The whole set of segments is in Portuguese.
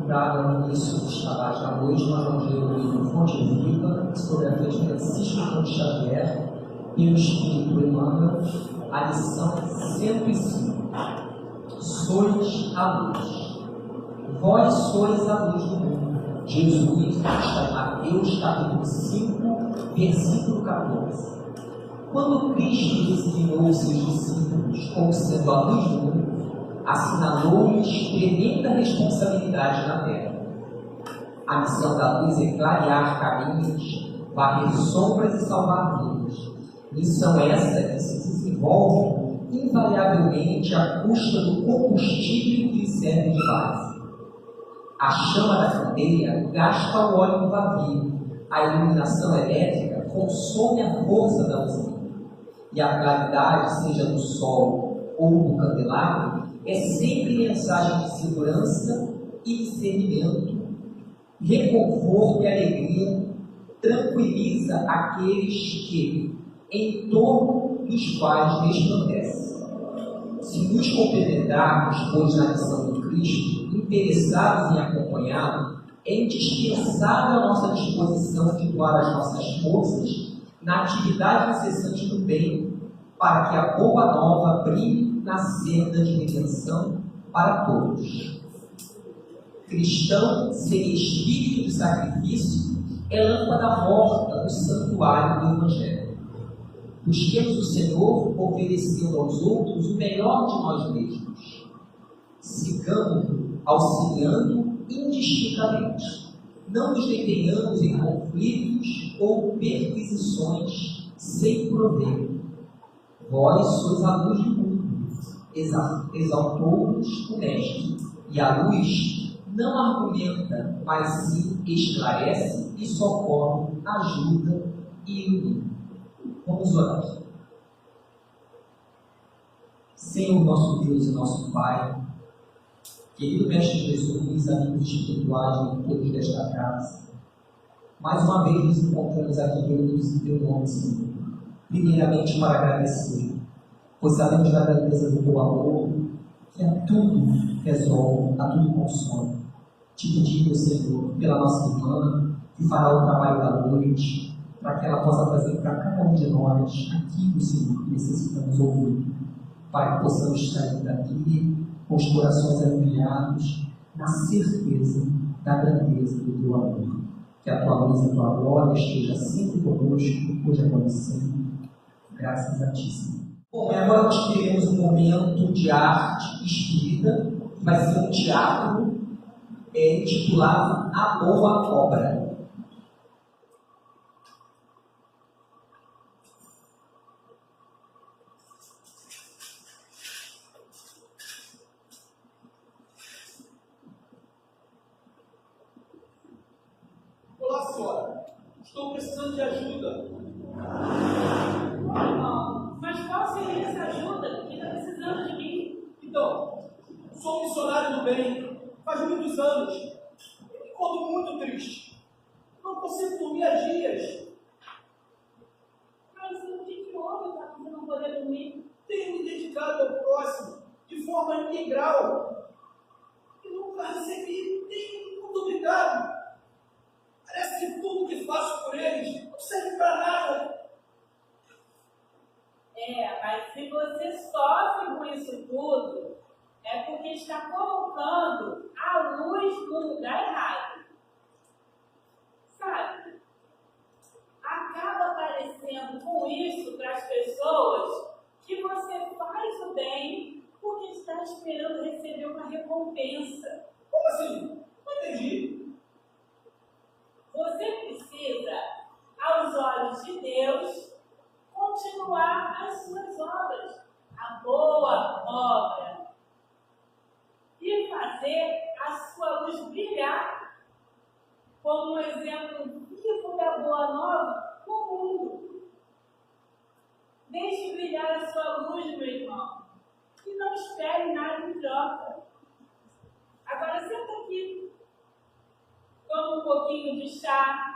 lembrado no início do Shabbat da noite, nós vamos ler o livro Fonte Viva, sobre a fé de Francisco Cândido Xavier, pelo Espírito Emmanuel, a lição 105. Sois a luz. Vós sois a luz do mundo. Jesus está em Mateus capítulo 5, versículo 14. Quando Cristo designou os seus discípulos como sendo a luz do mundo, assinalou-lhes tremenda responsabilidade na terra. A missão da luz é clarear caminhos, varrer sombras e salvar vidas. Missão essa que se desenvolve invariavelmente à custa do combustível que lhe serve de base. A chama da candeia gasta o óleo vazio, a iluminação elétrica consome a força da luz. E a claridade, seja do sol ou do candelabro, é sempre mensagem de segurança e discernimento, reconforto e alegria, tranquiliza aqueles que, em torno dos quais resplandece. Se nos complementarmos, pois, na missão do Cristo, interessados em acompanhá-lo, é indispensável a nossa disposição de doar as nossas forças na atividade incessante do bem, para que a boa nova brilhe na senda de redenção para todos. Cristão, sem espírito de sacrifício, é lâmpada morta no santuário do Evangelho. Busquemos o Senhor, oferecendo aos outros o melhor de nós mesmos. Sigamos-o, auxiliando indistintamente. Não nos detenhamos em conflitos ou perquisições sem proveito. Vós sois a luz do mundo, exaltou-nos o Mestre, e a luz não argumenta, mas sim esclarece e socorre, ajuda e ilumina. Vamos orar. Senhor, nosso Deus e nosso Pai, querido Mestre Jesus, amigos espirituais e todos desta casa, mais uma vez nos encontramos aqui reunidos em teu nome, Senhor. Primeiramente para agradecer, pois sabemos da grandeza do teu amor, que a tudo resolve, a tudo consome. Te pedimos, Senhor, pela nossa irmã, que fará o trabalho da noite, para que ela possa trazer para cada um de nós aquilo, Senhor, que necessitamos ouvir, para que possamos sair daqui com os corações alinhados, na certeza da grandeza do teu amor. Que a tua luz e a tua glória esteja sempre conosco, hoje e agora e sempre. Graças a ti, Senhor. Bom, e agora nós teremos um momento de arte espírita, que vai ser um teatro intitulado A Boa Obra. Olá, senhora. Estou precisando de ajuda. Mas qual seria essa ajuda que está precisando de mim? Então, sou um missionário do bem, faz muitos anos. E me encontro muito triste. Não consigo dormir há dias. Mas o que houve para você não poder dormir? Tenho me dedicado ao próximo de forma integral. E nunca recebi nem muito obrigado. Parece que tudo que faço por eles não serve para nada. Mas se você sofre com isso tudo, é porque está colocando a luz no lugar errado. Sabe? Acaba parecendo com isso para as pessoas que você faz o bem porque está esperando receber uma recompensa. Como assim? Não entendi. Você precisa, aos olhos de Deus, continuar as suas obras, a boa obra, e fazer a sua luz brilhar como um exemplo vivo da boa nova no mundo. Deixe brilhar a sua luz, meu irmão, e não espere nada em troca. Agora senta aqui, toma um pouquinho de chá,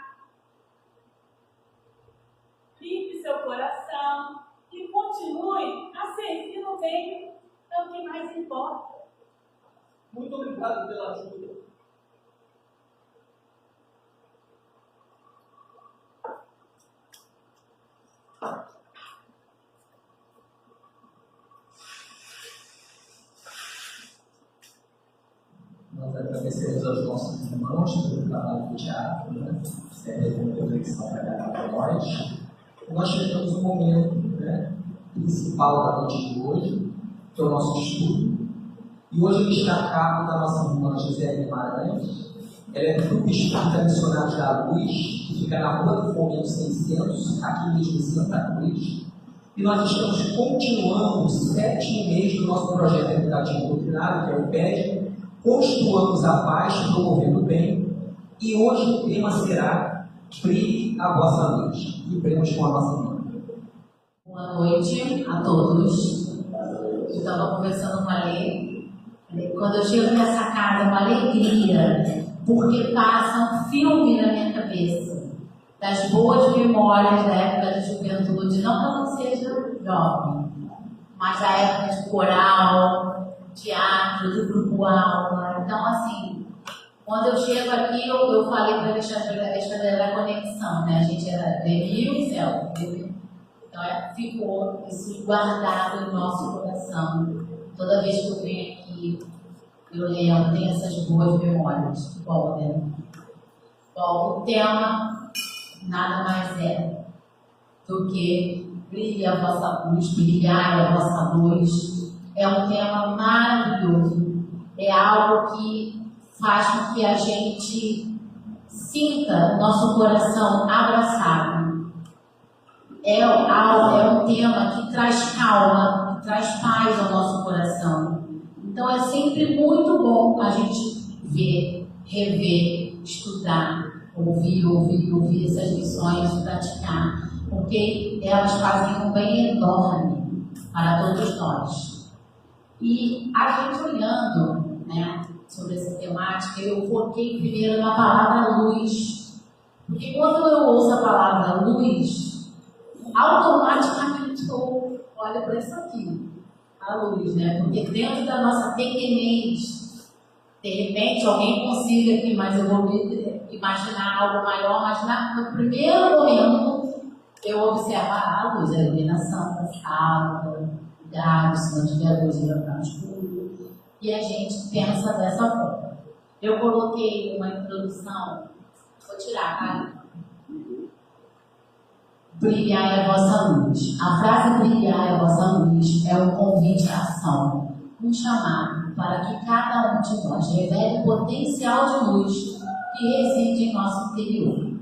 limpe seu coração e continue a servir no bem, é o que mais importa. Muito obrigado pela ajuda. agradecemos aos nossos irmãos pelo trabalho do teatro, né? Serve como reflexão para nós. Nós chegamos no momento, né, principal da noite de hoje, que é o nosso estudo. E hoje ele está a cargo da nossa irmã Gisele Guimarães. Ela é do Grupo Espírita Missionários da Luz, que fica na Rua do Fomento 600, aqui mesmo em Santa Cruz. E nós estamos continuando o 7º mês do nosso projeto educativo doutrinário, que é o PED, Construamos a Paz, Promovendo o Bem. E hoje o tema será Brilhe a Vossa Luz. E premos com a nossa irmã. Boa noite a todos. Eu estava conversando com a Lê. Quando eu chego nessa casa, é uma alegria, porque passa um filme na minha cabeça das boas memórias da época de juventude, não que eu não seja jovem, mas da época de coral, teatro, de grupo aula. Então, assim, quando eu chego aqui, eu falei para Alexandre da conexão, né? A gente era Demil e Céu. Então, ficou isso guardado no nosso coração. Toda vez que eu venho aqui, eu lembro, tenho essas boas memórias. Bom, né? Bom, o tema nada mais é do que brilhe a vossa luz, brilhar a vossa luz. É um tema maravilhoso. É algo que faz com que a gente sinta o nosso coração abraçado. É um tema que traz calma, que traz paz ao nosso coração. Então é sempre muito bom a gente ver, rever, estudar, ouvir essas lições, praticar, porque elas fazem um bem enorme para todos nós. E a gente olhando, né, sobre essa temática, eu foquei primeiro na palavra luz, porque quando eu ouço a palavra luz, automaticamente eu olho para isso aqui, a luz, né? Porque dentro da nossa pequenez, de repente alguém consiga aqui, mas eu vou imaginar algo maior, mas no primeiro momento eu observo a luz, a iluminação, alta, gás, se não tiver luz, vai ficar escuro, e a gente pensa dessa forma. Eu coloquei uma introdução, vou tirar, tá? Brilhar a vossa luz. A frase brilhar a vossa luz é um convite à ação, um chamado para que cada um de nós revele o potencial de luz que reside em nosso interior.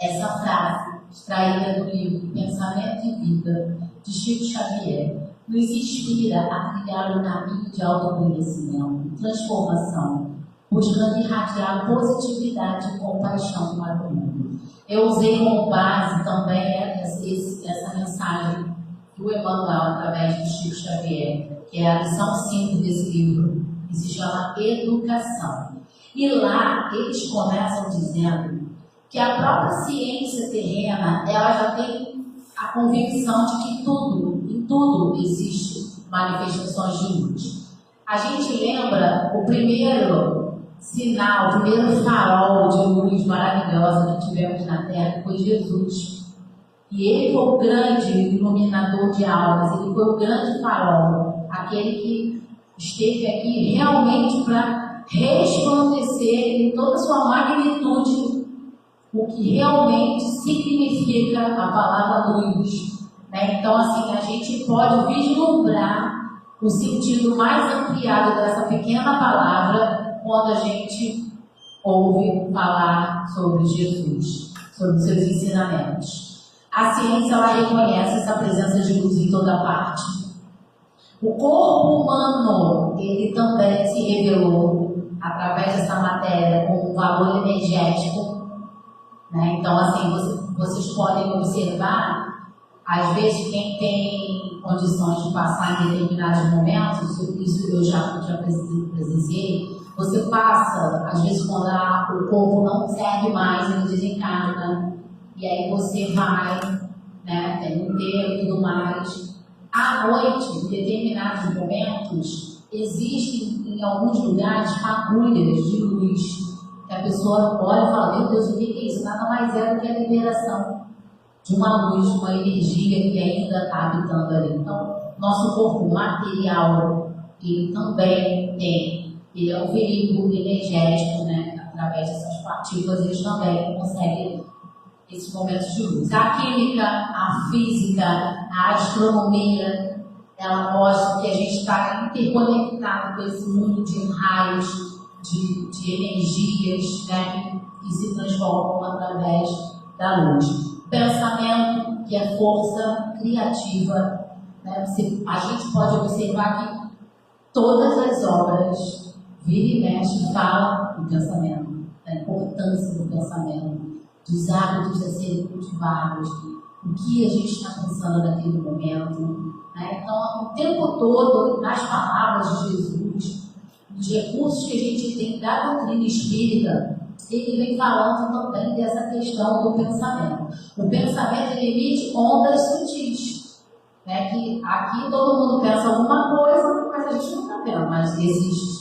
Essa frase, extraída do livro Pensamento e Vida, de Chico Xavier, nos inspira a trilhar o caminho de autoconhecimento e transformação, buscando irradiar positividade e compaixão para o mundo. Eu usei como base também essa mensagem do Emmanuel através de Chico Xavier, que é a lição 5 desse livro, que se chama Educação. E lá eles começam dizendo que a própria ciência terrena, ela já tem a convicção de que em tudo existe manifestações de luz. A gente lembra o primeiro sinal, o primeiro farol de luz maravilhosa que tivemos na Terra, que foi Jesus. E ele foi o grande iluminador de almas, ele foi o grande farol, aquele que esteve aqui realmente para resplandecer em toda a sua magnitude o que realmente significa a palavra luz. Né? Então, assim, a gente pode vislumbrar o sentido mais ampliado dessa pequena palavra quando a gente ouve falar sobre Jesus, sobre seus ensinamentos. A ciência, ela reconhece essa presença de luz em toda parte. O corpo humano, ele também se revelou através dessa matéria com um valor energético. Né? Então, assim, vocês podem observar, às vezes, quem tem condições de passar em determinados momentos, isso eu já presenciei. Você passa, às vezes, quando o corpo não serve mais, ele desencarna, e aí você vai, né, tem um enterro e tudo mais. À noite, em determinados momentos, existem em alguns lugares fagulhas de luz, que a pessoa olha e fala: meu Deus, o que é isso? Nada mais é do que a liberação de uma luz, uma energia que ainda está habitando ali. Então, nosso corpo material, ele também tem ele é um veículo energético, né? Através dessas partículas, eles também conseguem esses momentos de luz. A química, a física, a astronomia, ela mostra que a gente está interconectado com esse mundo de raios, de energias, né? Que se transformam através da luz. Pensamento, que é força criativa, né? A gente pode observar que todas as obras, vira e mexe, falam do pensamento, da importância do pensamento, dos hábitos a serem cultivados, o que a gente está pensando naquele momento, né? Então, o tempo todo, nas palavras de Jesus, os recursos que a gente tem da doutrina espírita, ele vem falando também dessa questão do pensamento. O pensamento emite ondas sutis, né? Que aqui todo mundo pensa alguma coisa, mas a gente não está vendo, mas existe.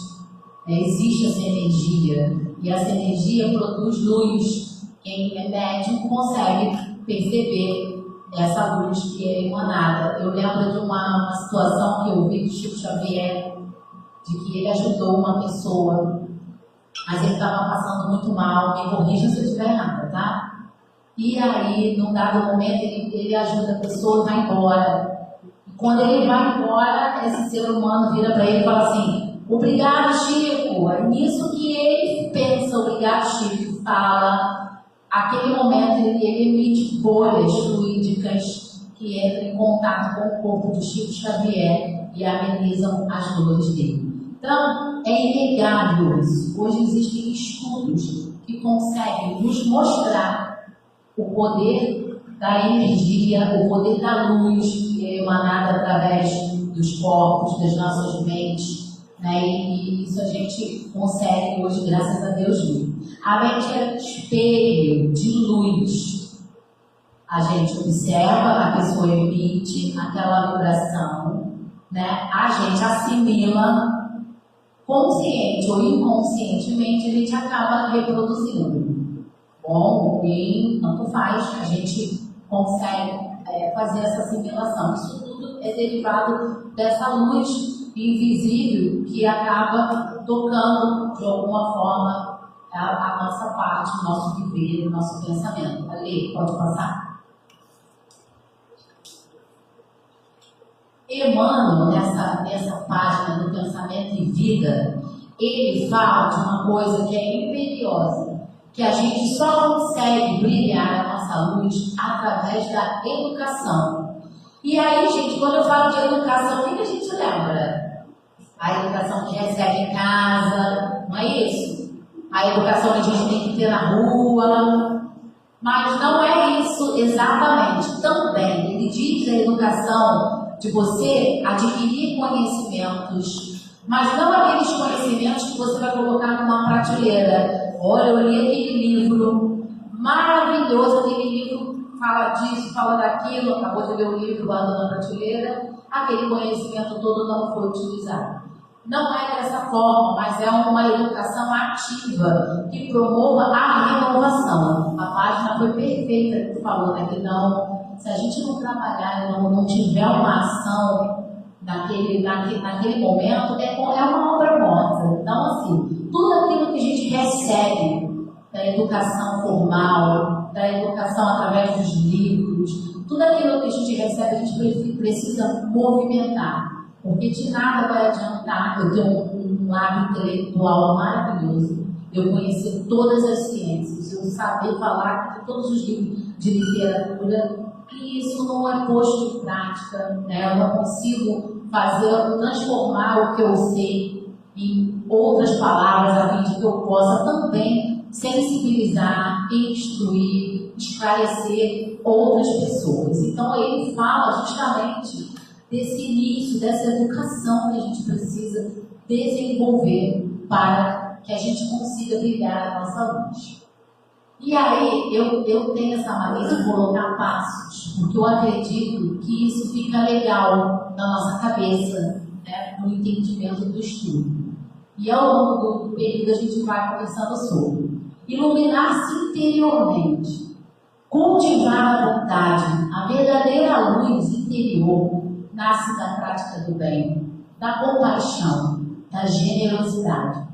Existe essa energia, e essa energia produz luz. Quem é médium consegue perceber essa luz que é emanada. Eu lembro de uma situação que eu vi do Chico Xavier, de que ele ajudou uma pessoa, mas ele estava passando muito mal. Me corrija se eu estiver errada, tá? E aí, num dado momento, ele ajuda a pessoa e vai embora. E quando ele vai embora, esse ser humano vira para ele e fala assim: obrigado, Chico. É nisso que ele pensa, obrigado, Chico, fala. Aquele momento ele emite bolhas fluídicas que entram em contato com o corpo do Chico Xavier e amenizam as dores dele. Então, é inegável isso. Hoje existem estudos que conseguem nos mostrar o poder da energia, o poder da luz que é emanada através dos corpos, das nossas mentes, né? E isso a gente consegue hoje, graças a Deus, ver. A mente é um espelho de luz. A gente observa, a pessoa emite aquela vibração, né? A gente assimila, consciente ou inconscientemente, a gente acaba reproduzindo. Bom, ruim, tanto faz, a gente consegue fazer essa assimilação. Isso tudo é derivado dessa luz invisível que acaba tocando de alguma forma a nossa parte, o nosso viver, o nosso pensamento. Ali, pode passar. Emmanuel, nessa página do Pensamento e Vida, ele fala de uma coisa que é imperiosa, que a gente só consegue brilhar a nossa luz através da educação. E aí, gente, quando eu falo de educação, o que a gente lembra? A educação que recebe em casa, não é isso? A educação que a gente tem que ter na rua, mas não é isso exatamente. Também, ele diz a educação de você adquirir conhecimentos, mas não aqueles conhecimentos que você vai colocar numa prateleira. Olha, eu li aquele livro maravilhoso, aquele livro fala disso, fala daquilo, acabou de ler o livro, guarda na prateleira, aquele conhecimento todo não foi utilizado. Não é dessa forma, mas é uma educação ativa que promova a renovação. A página foi perfeita que falou, né? Que não, se a gente não trabalhar, não tiver uma ação naquele momento, é uma obra morta. Então, assim, tudo aquilo que a gente recebe da educação formal, da educação através dos livros, tudo aquilo que a gente recebe, a gente precisa movimentar. Porque de nada vai adiantar eu ter um lado intelectual maravilhoso, eu conhecer todas as ciências, eu saber falar de todos os livros de literatura, e isso não é posto em prática, né? Eu não consigo transformar o que eu sei em outras palavras, a fim de que eu possa também sensibilizar, instruir, esclarecer outras pessoas. Então ele fala justamente desse início, dessa educação que a gente precisa desenvolver para que a gente consiga brilhar a nossa luz. E aí, eu tenho essa mania de colocar passos, porque eu acredito que isso fica legal na nossa cabeça, né, no entendimento do estudo. E ao longo do período a gente vai conversando sobre iluminar-se interiormente, cultivar a vontade, a verdadeira luz interior nasce da prática do bem, da compaixão, da da generosidade.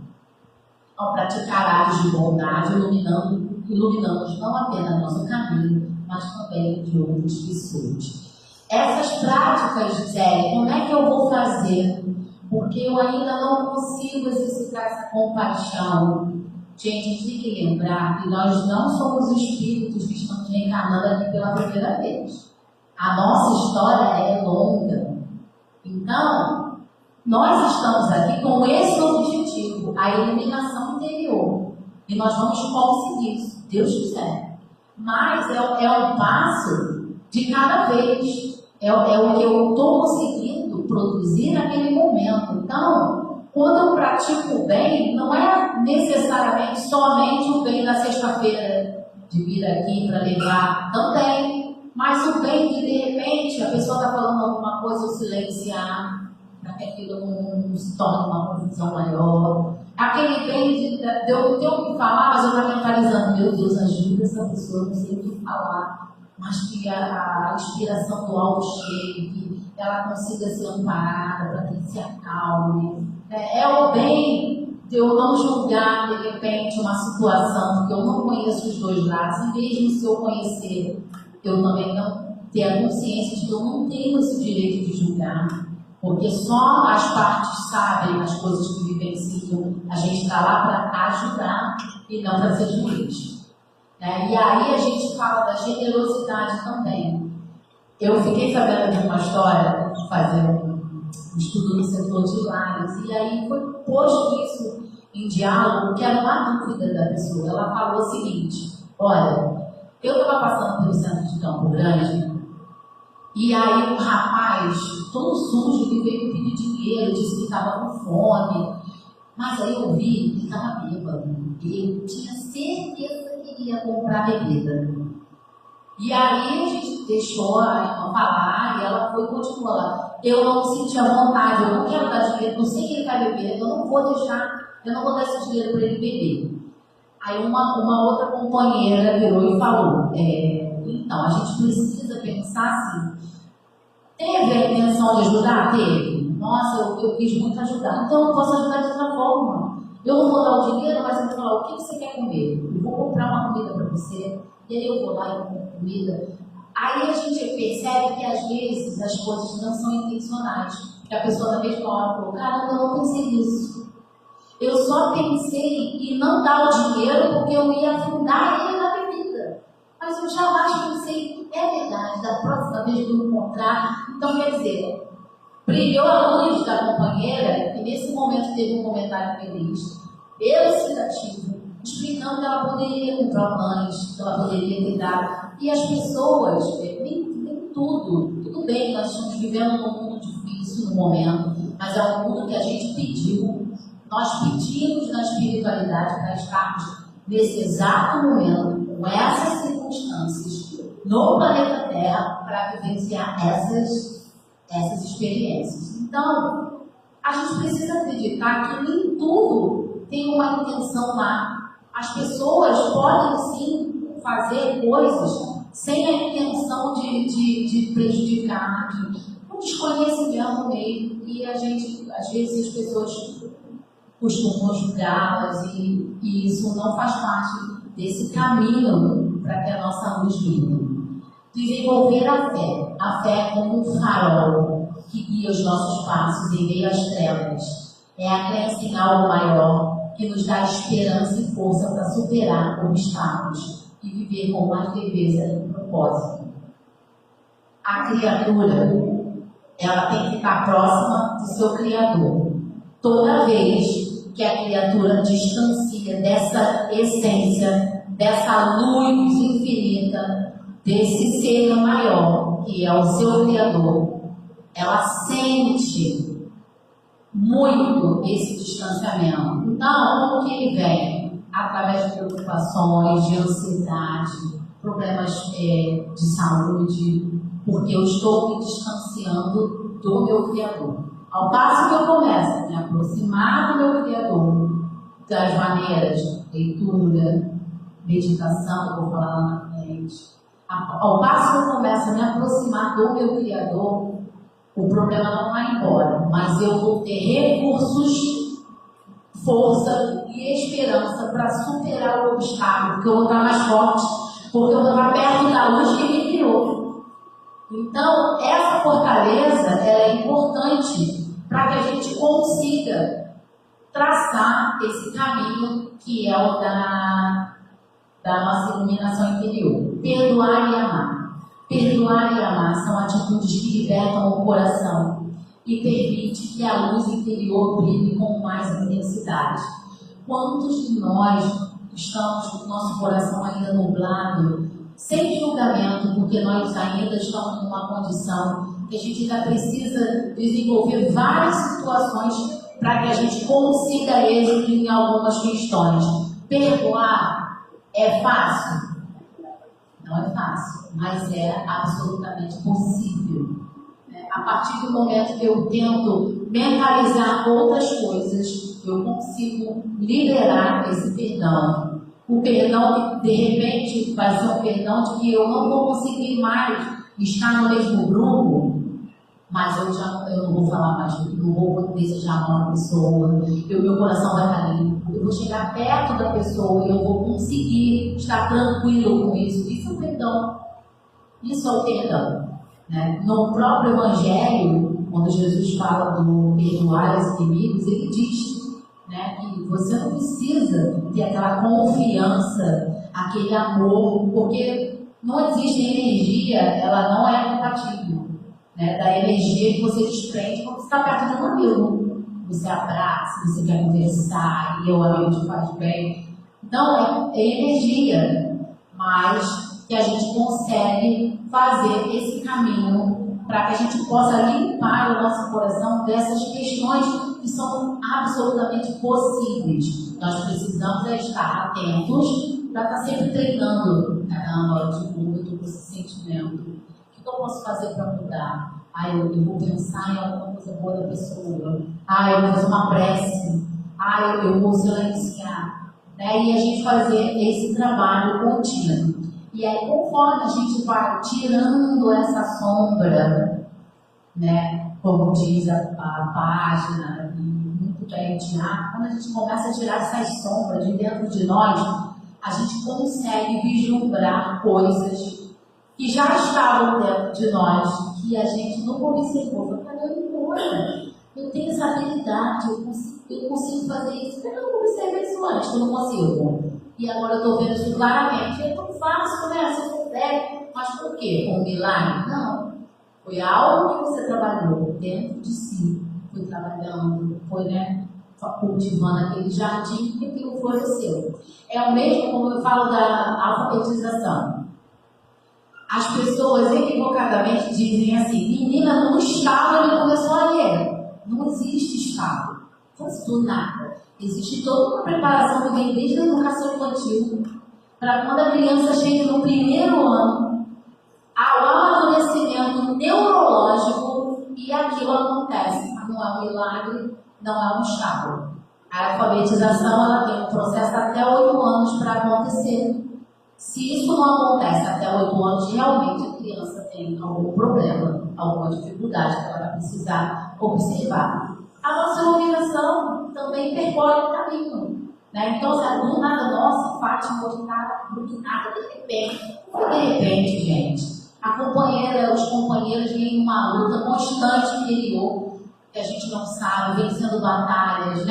Ao praticar atos de bondade, iluminamos não apenas nosso caminho, mas também de outras pessoas. Essas práticas, Zé, como é que eu vou fazer? Porque eu ainda não consigo exercitar essa compaixão. Gente, a gente tem que lembrar que nós não somos espíritos que estamos reencarnando aqui pela primeira vez. A nossa história é longa. Então, nós estamos aqui com esse objetivo, a iluminação interior. E nós vamos conseguir isso, se Deus quiser. Mas é um passo de cada vez. É o que eu estou conseguindo produzir naquele momento. Então, quando eu pratico o bem, não é necessariamente somente o bem da sexta-feira, de vir aqui para levar também, mas o bem de repente, a pessoa está falando alguma coisa, eu silenciar, para que aquilo não se torne uma confusão maior. Aquele bem de eu tenho o que falar, mas eu estou mentalizando, meu Deus, ajuda essa pessoa, não sei o que falar. Mas que a inspiração do alto chegue, que ela consiga ser amparada, para que se acalme. É o bem de eu não julgar, de repente, uma situação, porque eu não conheço os dois lados, e mesmo se eu conhecer, eu também não ter a consciência de que eu não tenho esse direito de julgar, porque só as partes sabem as coisas que vivenciam. A gente está lá para ajudar e não para ser juiz. E aí a gente fala da generosidade também. Eu fiquei sabendo de uma história, fazer um estudo no setor de lares, e aí foi posto isso em diálogo, que era uma dúvida da pessoa. Ela falou o seguinte: olha, eu estava passando pelo centro de Campo Grande, e aí um rapaz, todo sujo, que veio pedir dinheiro, disse que estava com fome, mas aí eu vi que estava bêbado, e eu tinha certeza que ia comprar bebida. E aí a gente deixou a irmã falar e ela foi e continuou lá. Eu não sentia vontade, eu não quero dar dinheiro, não sei que ele vai beber, eu não vou dar esse dinheiro para ele beber. Aí uma outra companheira virou e falou, então, a gente precisa pensar assim, teve a intenção de ajudar? Teve. Nossa, eu quis muito ajudar, então eu posso ajudar de outra forma. Eu não vou dar o dinheiro, mas eu vou falar, o que você quer comer? Eu vou comprar uma comida para você, e aí eu vou lá e compro comida. Aí a gente percebe que às vezes as coisas não são intencionais. Porque a pessoa na mesma hora falou, caramba, eu não pensei nisso. Eu só pensei em não dar o dinheiro porque eu ia afundar ele na bebida. Mas eu jamais pensei, é verdade, da próxima vez que eu encontrar. Então, quer dizer, brilhou a luz da companheira, que nesse momento teve um comentário feliz, elucidativo, explicando que ela poderia comprar pães, que ela poderia cuidar. E as pessoas, nem tudo bem, nós estamos vivendo num mundo difícil no momento, mas é um mundo que a gente pediu. Nós pedimos na espiritualidade para estarmos nesse exato momento, com essas circunstâncias, no planeta Terra, para vivenciar essas experiências. Então, a gente precisa acreditar que nem tudo tem uma intenção lá. As pessoas podem sim fazer coisas sem a intenção de prejudicar, de um desconhecimento mesmo, e a gente, às vezes, as pessoas costumam julgá-las e isso não faz parte desse caminho para que a nossa luz brilhe. Desenvolver a fé como um farol que guia os nossos passos em meio às trevas. É a crença em algo maior que nos dá esperança e força para superar obstáculos e viver com mais leveza e propósito. A criatura, ela tem que estar próxima do seu Criador. Toda vez que a criatura distancia dessa essência, dessa luz infinita, desse ser maior, que é o seu Criador, ela sente muito esse distanciamento. Então, como que ele vem? Através de preocupações, de ansiedade, problemas de saúde, porque eu estou me distanciando do meu Criador. Ao passo que eu começo a me aproximar do meu Criador, das maneiras de leitura, meditação, eu vou falar lá na frente. Ao passo que eu começo a me aproximar do meu Criador, o problema não vai embora, mas eu vou ter recursos força e esperança para superar o obstáculo, porque eu vou estar mais forte, porque eu vou estar perto da luz que me criou. Então, essa fortaleza ela é importante para que a gente consiga traçar esse caminho que é o da nossa iluminação interior. Perdoar e amar. Perdoar e amar são atitudes que libertam o coração e permite que a luz interior brilhe com mais intensidade. Quantos de nós estamos com o nosso coração ainda nublado, sem julgamento, porque nós ainda estamos numa condição que a gente ainda precisa desenvolver várias situações para que a gente consiga êxito em algumas questões. Perdoar é fácil? Não é fácil, mas é absolutamente possível. A partir do momento que eu tento mentalizar outras coisas, eu consigo liberar esse perdão. O perdão, de repente, vai ser um perdão de que eu não vou conseguir mais estar no mesmo grupo, mas eu não vou falar mais, não vou desejar mal a pessoa, meu coração vai estar limpo, eu vou chegar perto da pessoa e eu vou conseguir estar tranquilo com isso. Isso é o perdão. Isso é o perdão. No próprio Evangelho, quando Jesus fala do perdoar os inimigos, ele diz que você não precisa ter aquela confiança, aquele amor, porque não existe energia, ela não é compatível. Da energia que você desprende quando você está perto de um amigo. Você abraça, você quer conversar, e o amigo te faz bem. Então, é energia, mas que a gente consegue fazer esse caminho para que a gente possa limpar o nosso coração dessas questões que são absolutamente possíveis. Nós precisamos estar atentos para estar sempre treinando. Caramba, eu estou com esse sentimento. O que eu posso fazer para mudar? Eu vou pensar em alguma coisa boa da pessoa. Eu vou fazer uma prece. Eu vou silenciar. E a gente fazer esse trabalho contínuo. E aí, conforme a gente vai tirando essa sombra, como diz a página, e muito bem tirado, quando a gente começa a tirar essas sombras de dentro de nós, a gente consegue vislumbrar coisas que já estavam dentro de nós, que a gente não observou. Eu tenho essa habilidade, eu consigo fazer isso. Eu não observei isso antes, eu não consigo. E agora eu estou vendo isso claramente. É tão fácil, Você consegue. Mas por quê? Um milagre? Não. Foi algo que você trabalhou dentro de si. Foi trabalhando, foi, cultivando aquele jardim que aquilo floresceu. É o mesmo como eu falo da alfabetização. As pessoas equivocadamente dizem assim: menina, no estado ele começou a ler. Não existe estado. Não existe nada. Existe toda uma preparação que vem desde a educação infantil para quando a criança chega no primeiro ano, ao amadurecimento neurológico, e aquilo acontece. Não é um milagre, não é um estado. A alfabetização ela tem um processo até 8 anos para acontecer. Se isso não acontece até 8 anos, realmente a criança tem algum problema, alguma dificuldade que ela vai precisar observar. A nossa iluminação também percorre o caminho. Então, do nada, nossa, Fátima, do nada, de repente, gente, a companheira, os companheiros vêm numa luta constante interior, que a gente não sabe, vencendo batalhas,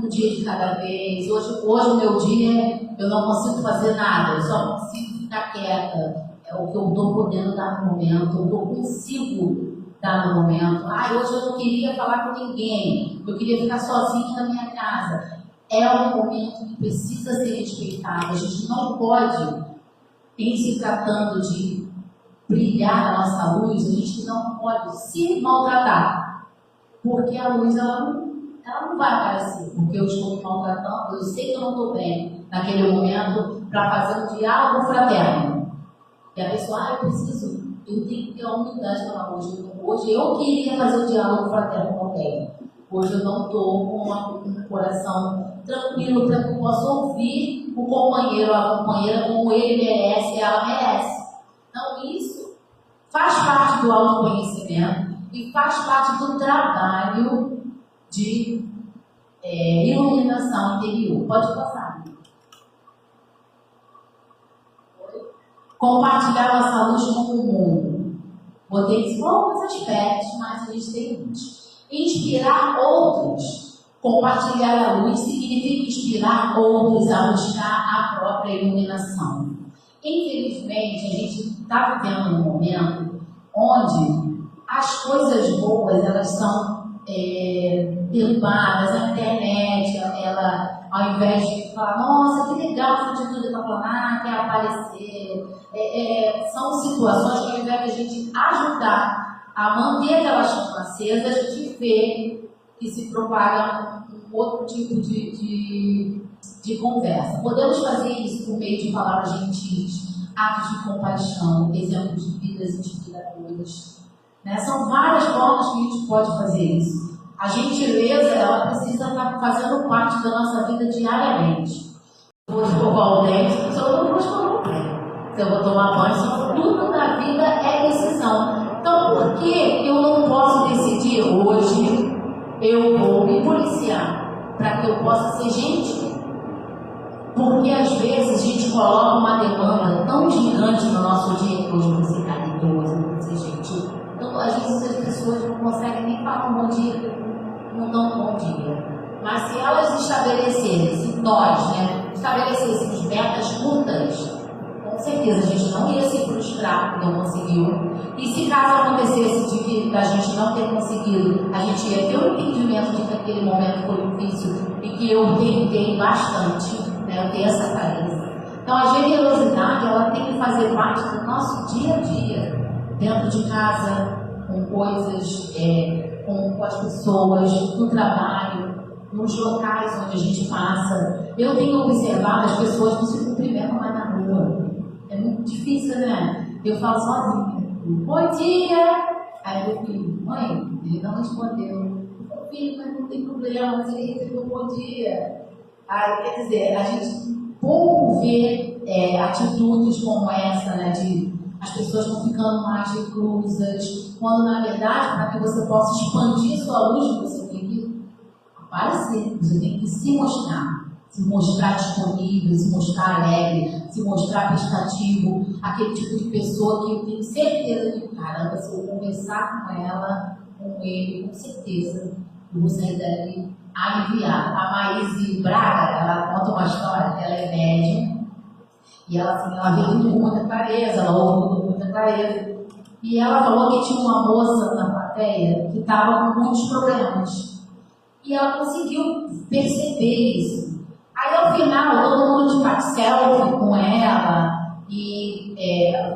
um dia de cada vez. Hoje o meu dia, eu não consigo fazer nada, eu só consigo ficar quieta. É o que eu estou podendo dar no momento, o que eu consigo dar no momento. Hoje eu não queria falar com ninguém, eu queria ficar sozinha na minha casa. É um momento que precisa ser respeitado. A gente não pode, em se tratando de brilhar a nossa luz, a gente não pode se maltratar, porque a luz ela não vai aparecer, porque eu estou me maltratando, eu sei que eu não estou bem naquele momento para fazer um diálogo fraterno. E a pessoa, eu tenho que ter a humildade para hoje eu queria fazer um diálogo fraterno com alguém. Hoje eu não estou com um coração tranquilo para que eu possa ouvir o companheiro ou a companheira como ele merece e ela merece. Então isso faz parte do autoconhecimento e faz parte do trabalho de iluminação interior. Pode passar. Compartilhar nossa luz com o mundo. Botei poucos aspectos, mas a gente tem muitos. Inspirar outros. Compartilhar a luz significa inspirar outros a buscar a própria iluminação. Infelizmente, a gente está vivendo um momento onde as coisas boas, elas são derrubadas. A internet, ela, ao invés de falar, nossa, que legal, essa atitude está falando, quer aparecer. São situações que, ao invés de a gente ajudar a manter aquela chama acesa, a gente vê que se propaga um outro tipo de conversa. Podemos fazer isso por meio de palavras gentis, atos de compaixão, exemplos de vidas inspiradoras. Né? São várias formas que a gente pode fazer isso. A gentileza, ela precisa estar fazendo parte da nossa vida diariamente. Vou escovar o dente, se eu não vou escovar o dente. Se eu vou tomar banho, tudo na vida é decisão. Então, por que eu não posso decidir hoje, eu vou me policiar para que eu possa ser gentil? Porque às vezes a gente coloca uma demanda tão gigante no nosso dia que hoje você é caridoso, você ser gentil. Então, às vezes as pessoas não conseguem nem falar um bom dia, não dão um bom dia. Mas se elas estabelecerem, se nós, estabelecêssemos metas curtas, com certeza a gente não ia se frustrar porque não conseguiu. E se caso acontecesse de a gente não ter conseguido, a gente ia ter um entendimento de que aquele momento foi difícil e que eu tentei bastante, eu tenho essa clareza. Então a generosidade, ela tem que fazer parte do nosso dia a dia, dentro de casa, com coisas, com as pessoas, no trabalho, nos locais onde a gente passa. Eu tenho observado as pessoas não se cumprimentam mais na rua. É muito difícil, né? Eu falo sozinha. Bom dia! Aí meu filho, mãe, ele não respondeu. Meu filho, mas não tem problema, mas ele recebeu um bom dia. Aí, quer dizer, a gente pouco vê atitudes como essa, né? De as pessoas estão ficando mais reclusas, quando na verdade, para que você possa expandir sua luz, você tem que aparecer, você tem que se mostrar disponível, se mostrar alegre, se mostrar prestativo, aquele tipo de pessoa que eu tenho certeza que, caramba, se eu conversar com ela, com ele, com certeza, eu vou sair dali aliviada. A Maíse Braga, ela conta uma história, ela é médium, e ela vê tudo com muita clareza, ela ouve tudo com muita clareza, e ela falou que tinha uma moça na plateia que estava com muitos problemas, e ela conseguiu perceber isso. Aí, ao final, todo mundo faz selfie com ela, e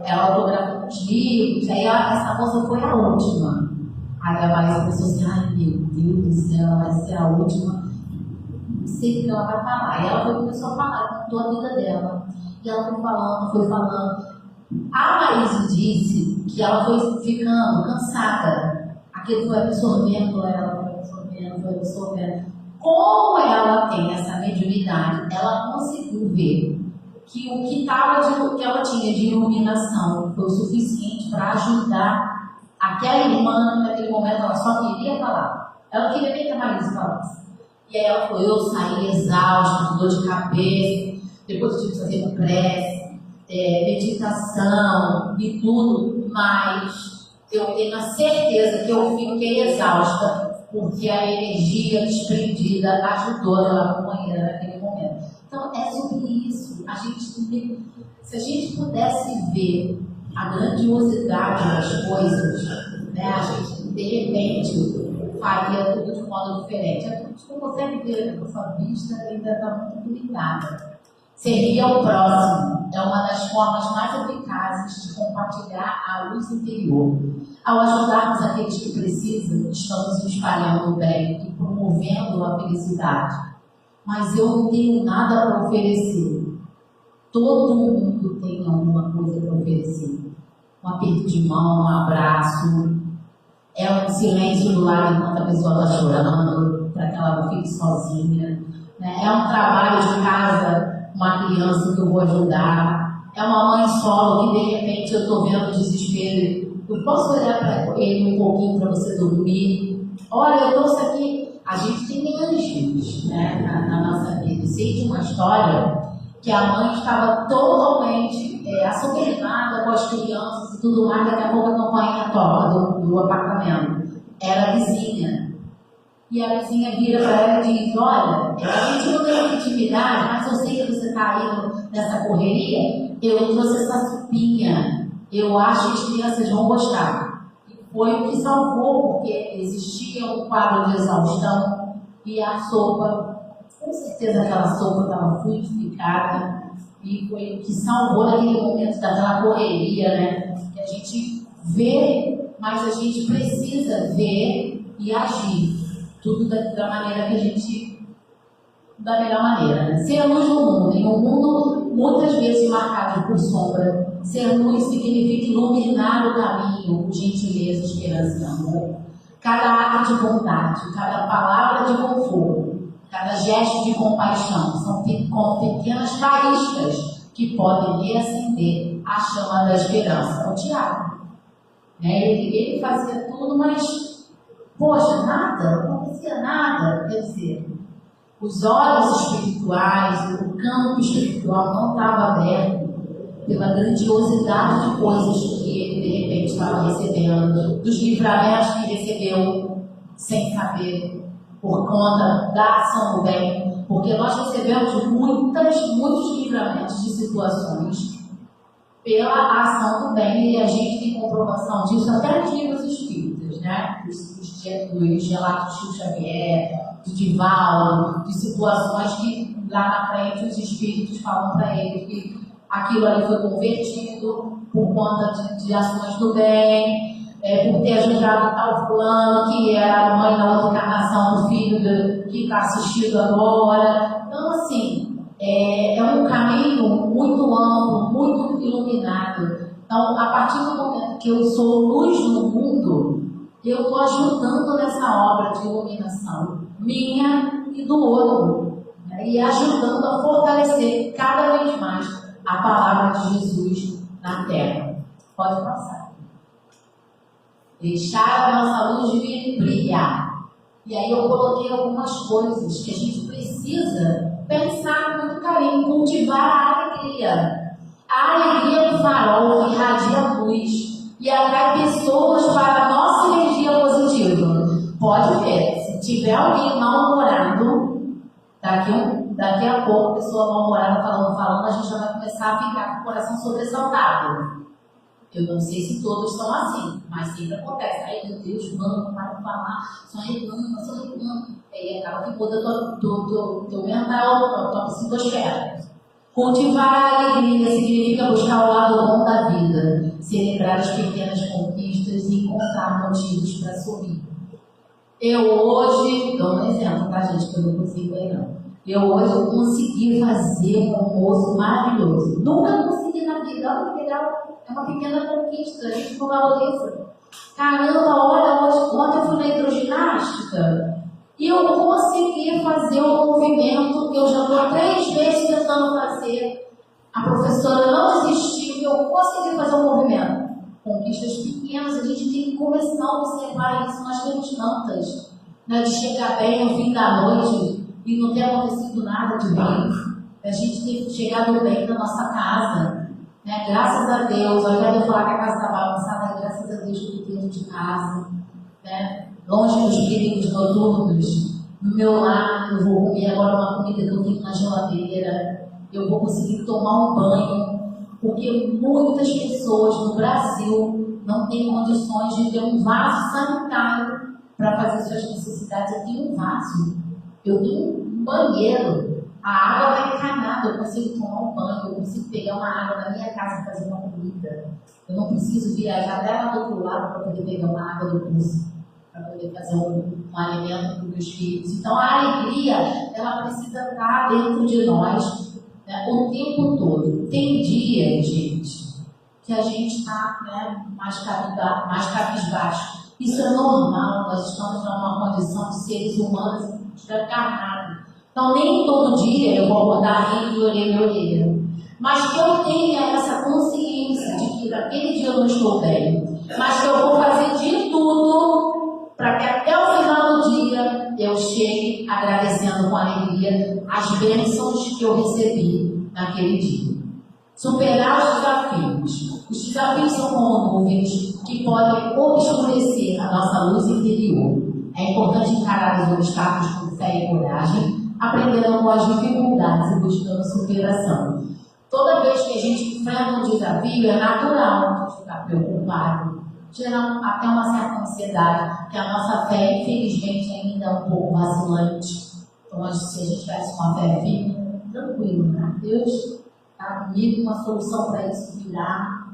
ela autografou uns livros, aí essa moça foi a última. Aí a Maísa pensou assim, ai meu Deus do céu, ela vai ser a última, não sei o que ela vai falar. Aí ela começou a falar, contou a vida dela, e ela foi falando. A Maísa disse que ela foi ficando cansada, aquilo foi absorvendo ela, foi absorvendo. Como ela tem essa mediunidade, ela conseguiu ver que o que ela tinha de iluminação foi o suficiente para ajudar aquela irmã naquele momento. Ela só queria falar, ela queria nem que a Marisa falasse. E aí ela falou, eu saí exausta, com dor de cabeça, depois eu tive que fazer prece, meditação e tudo, mas eu tenho a certeza que eu fiquei exausta, porque a energia desprendida ajudou a companheira naquele momento. Então, é sobre isso. Se a gente pudesse ver a grandiosidade das coisas, né, a gente, de repente, faria tudo de modo diferente. A gente não consegue ver, a nossa vista ainda está muito limitada. Servir ao próximo é uma das formas mais eficazes de compartilhar a luz interior. Ao ajudarmos aqueles que precisam, estamos espalhando o bem e promovendo a felicidade. Mas eu não tenho nada para oferecer. Todo mundo tem alguma coisa para oferecer. Um aperto de mão, um abraço, um silêncio do lado enquanto a pessoa está chorando, para que ela não fique sozinha. Né? É um trabalho de casa, uma criança que eu vou ajudar. É uma mãe solo que de repente eu estou vendo desespero. Eu posso olhar para ele um pouquinho para você dormir. Olha, eu trouxe aqui A gente tem anjos, né, na nossa vida. Eu sei de uma história que a mãe estava totalmente assoberbada com as crianças e tudo mais, daqui a pouco a campainha toca do apartamento. Era a vizinha. E a vizinha vira para ela e diz: olha, a gente não tem intimidade, mas eu sei que você está indo nessa correria, eu trouxe essa sopinha, eu acho que as crianças vão gostar. E foi o que salvou, porque existia um quadro de exaustão e a sopa, com certeza aquela sopa estava fluidificada, e foi o que salvou naquele momento daquela correria, né? Que a gente vê, mas a gente precisa ver e agir. Tudo da maneira que a gente, da melhor maneira, né? Ser luz no mundo, em um mundo muitas vezes marcado por sombra. Ser luz significa iluminar o caminho com gentileza, esperança e amor. Cada ato de bondade, cada palavra de conforto, cada gesto de compaixão são como pequenas faíscas que podem reacender a chama da esperança. O Tiago, né? Ele fazia tudo, mas poxa, nada, não acontecia nada. Quer dizer, os olhos espirituais, o campo espiritual não estava aberto pela grandiosidade de coisas que ele de repente estava recebendo, dos livramentos que recebeu sem saber, por conta da ação do bem, porque nós recebemos muitos livramentos de situações pela ação do bem, e a gente tem comprovação disso até nos livros espíritas, né? Dos relatos de Chico Xavier, de Divaldo, de situações que lá na frente os espíritos falam para ele que aquilo ali foi convertido por conta de ações do bem, por ter ajudado tal fulano que era a mãe na outra encarnação do filho que está assistindo agora. Então, assim, é um caminho muito amplo, muito iluminado. Então, a partir do momento que eu sou luz no mundo, eu estou ajudando nessa obra de iluminação minha e do outro, né? E ajudando a fortalecer cada vez mais a palavra de Jesus na terra. Pode passar. Deixar a nossa luz brilhar. E aí eu coloquei algumas coisas que a gente precisa pensar com muito carinho, cultivar a alegria. A alegria do farol que irradia luz e atrai pessoas para a nossa energia positiva. Pode ver, se tiver alguém mal-humorado, daqui a pouco, a pessoa mal-humorada falando, a gente já vai começar a ficar com o coração sobressaltado. Eu não sei se todos são assim, mas sempre acontece. Ai, meu Deus, mano, não para de falar, só reclama. Aí acaba que muda teu mental, tua psicosfera. Cultivar a alegria significa buscar o lado bom da vida, celebrar as pequenas conquistas e encontrar motivos para sorrir. Eu hoje, dou um exemplo, tá, gente, que eu não consigo aí não. Eu hoje consegui fazer um almoço maravilhoso. Nunca consegui na vida. Olha que legal, é uma pequena conquista, a gente não valoriza. Caramba, olha, ontem eu fui na hidroginástica e eu consegui fazer um movimento que eu já estou 3 vezes tentando fazer. A professora não desistiu e eu consegui fazer um movimento. Conquistas pequenas, a gente tem que começar a observar isso. Nós temos tantas, né, de chegar bem no fim da noite e não ter acontecido nada de bem. A gente tem chegado bem na nossa casa, né? Graças a Deus. Eu já ia falar que a casa estava bagunçada, graças a Deus que eu tenho de casa, né? Longe dos perigos noturnos. No meu lar, eu vou comer agora uma comida que eu tenho na geladeira. Eu vou conseguir tomar um banho, porque muitas pessoas no Brasil não têm condições de ter um vaso sanitário para fazer suas necessidades. Eu tenho um vaso, eu tenho um banheiro, a água está encanada, eu consigo tomar um banho, eu consigo pegar uma água na minha casa e fazer uma comida. Eu não preciso viajar até lá do outro lado para poder pegar uma água do poço, para poder fazer um alimento para os meus filhos. Então a alegria, ela precisa estar dentro de nós, né, o tempo todo. Tem dias, gente, que a gente está, né, mais cabisbaixo. Isso é normal, nós estamos numa condição de seres humanos encarnados. Então, nem todo dia eu vou acordar rindo de orelha em orelha. Mas que eu tenha essa consciência de que naquele dia eu não estou bem, mas que eu vou fazer de tudo para que até o final do dia eu chegue agradecendo com alegria as bênçãos que eu recebi naquele dia. Superar os desafios. Os desafios são como nuvens que podem obscurecer a nossa luz interior. É importante encarar os obstáculos com fé e coragem, aprendendo com as dificuldades e buscando superação. Toda vez que a gente enfrenta um desafio, é natural ficar preocupado, gerar até uma certa ansiedade, que a nossa fé, infelizmente, ainda é um pouco vacilante. Então, se a gente tivesse uma fé firme, tranquilo, né? Deus está comigo, uma solução para isso virá.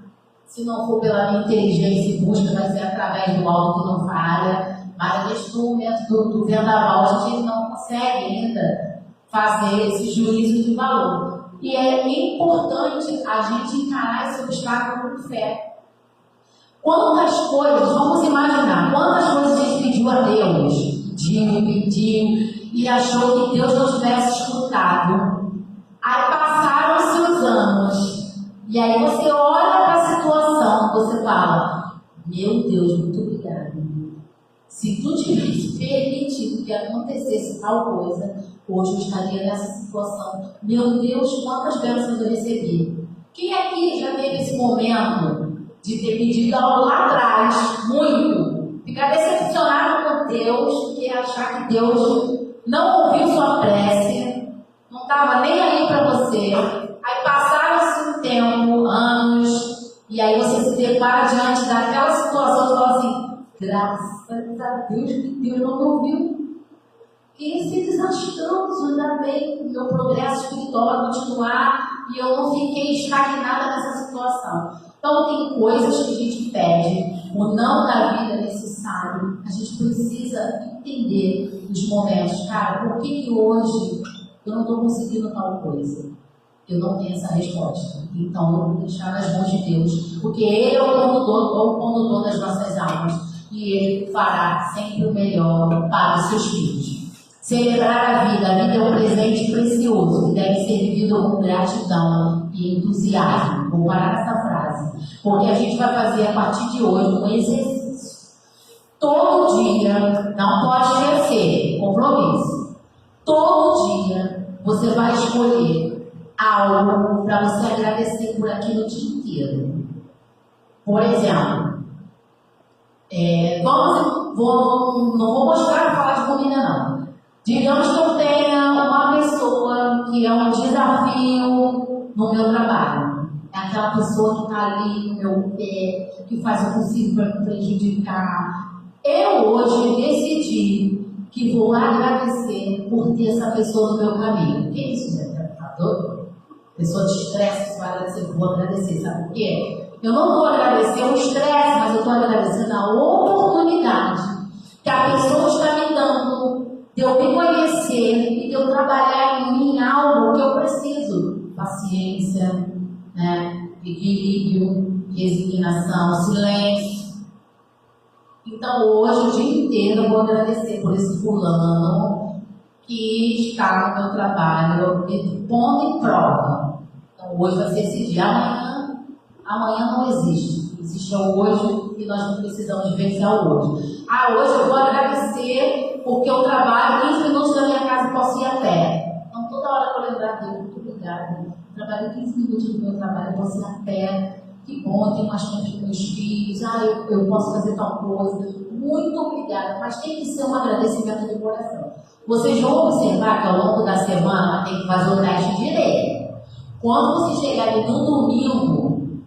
Se não for pela minha inteligência e busca, vai ser através do alto que não falha. Mas neste momento do vendaval, a gente não consegue ainda fazer esse juízo de valor. E é importante a gente encarar esse obstáculo com fé. Quantas coisas, vamos imaginar, quantas coisas a gente pediu a Deus, pediu, e achou que Deus não tivesse escutado. Aí passaram-se os anos, e aí você olha para a situação, você fala, meu Deus, muito obrigado. Se tu tivesse permitido que acontecesse tal coisa, hoje eu estaria nessa situação. Meu Deus, quantas bênçãos eu recebi. Quem aqui já teve esse momento de ter pedido algo lá atrás, muito, ficar decepcionado com Deus e achar que Deus não ouviu sua prece, não estava nem aí para você, aí passaram-se um tempo, anos, e aí você se depara diante daquela situação e fala assim, graças a Deus que Deus não me ouviu. Esse desastroso, ainda bem, o meu progresso espiritual vai continuar e eu não fiquei estagnada nessa situação. Então, tem coisas que a gente pede, o não da vida necessário, a gente precisa entender os momentos. Cara, por que hoje eu não estou conseguindo tal coisa? Eu não tenho essa resposta. Então, eu vou deixar nas mãos de Deus, porque Ele é o condutor das nossas almas e Ele fará sempre o melhor para os seus filhos. Celebrar a vida é um presente precioso que deve ser vivido com gratidão e entusiasmo. Vou parar essa frase, porque a gente vai fazer a partir de hoje um exercício. Todo dia, não pode esquecer, compromisso. Todo dia você vai escolher algo para você agradecer por aquilo o dia inteiro. Por exemplo, não vou mostrar para falar de comida não. Digamos que eu tenha uma pessoa que é um desafio no meu trabalho. É aquela pessoa que está ali no meu pé, que faz o possível para me prejudicar. Eu hoje decidi que vou agradecer por ter essa pessoa no meu caminho. Que isso, né? Tá doido? Pessoa de estresse, vai agradecer, vou agradecer. Sabe por quê? Eu não vou agradecer o estresse, mas eu estou agradecendo a oportunidade que a pessoa está me dando de eu me conhecer e de eu trabalhar em mim algo que eu preciso. Paciência, né? Equilíbrio, resignação, silêncio. Então hoje, o dia inteiro, eu vou agradecer por esse fulano que está no meu trabalho, me pondo em prova. Então hoje vai ser esse dia. Amanhã não existe. Existe o hoje e nós não precisamos vivenciar o hoje. Hoje eu vou agradecer porque eu trabalho 15 minutos da minha casa e posso ir a pé. Então toda hora que eu lembrar dele, muito obrigada. Eu trabalho 15 minutos do meu trabalho, eu posso ir a pé. Que bom, eu tenho mais tempo com meus filhos. Eu posso fazer tal coisa. Muito obrigada. Mas tem que ser um agradecimento de coração. Vocês vão observar que ao longo da semana tem que fazer o teste direito. Quando você chegar ali no domingo,